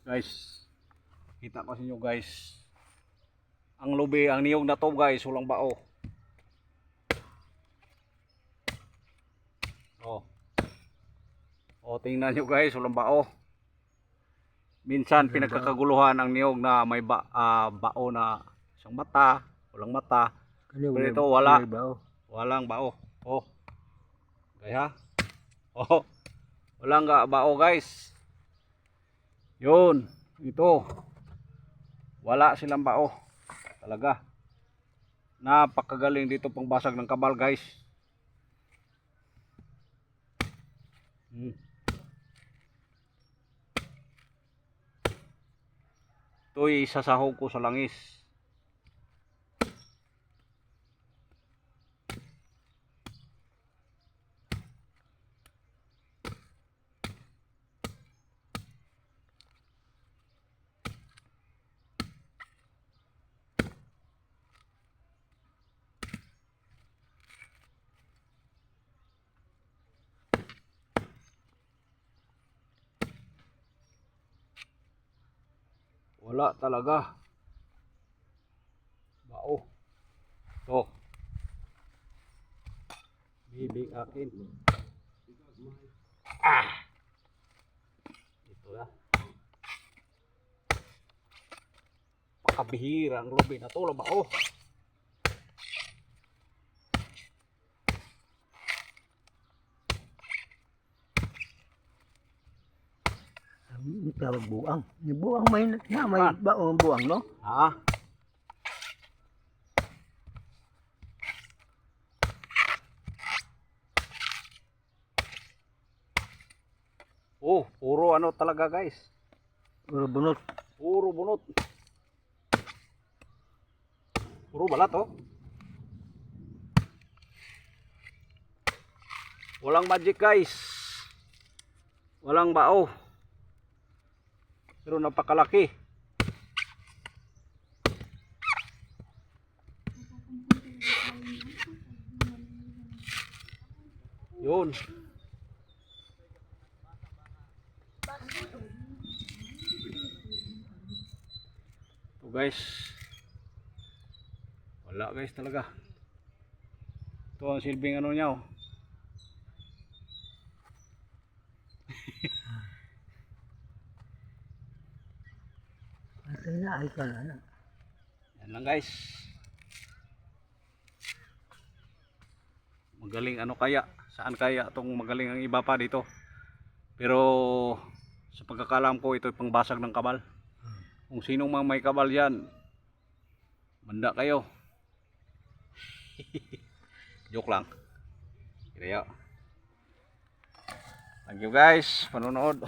Guys, kita ko sa inyo guys. Ang lubi, ang niyog na to guys, walang bao. Oh. Oh, tingnan nyo guys, walang bao. Minsan pinagkakaguluhan ang niyog na may bao na isang mata, walang mata. Pero ito wala. Walang bao. Oh. Kaya oh. Walang bao guys. Yun, ito. Wala silang bao. Talaga. Napakagaling dito pangbasag ng kabal guys. Ito'y isasahog ko sa langis. Wala talaga. Bao. To. Bibig akin. Ito na. Pakabihira ang lubi na to, bao. Tawag buang. Yung buang may baong buang, no? Ha? Oh, puro ano talaga guys. Puro bunot. Puro bunot. Puro balat oh. Walang magic guys. Walang bao. Pero napakalaki. Yun. Ito guys. Wala guys talaga. Ito ang silbing ano niya oh. Ay ka na. Yan lang guys. Magaling ano kaya? Saan kaya itong magaling ang iba pa dito? Pero sa pagkakalam ko ito ay pangbasag ng kabal. Kung sino mang may kabal yan, manda kayo. Joke lang. Kaya. Thank you guys, panonood.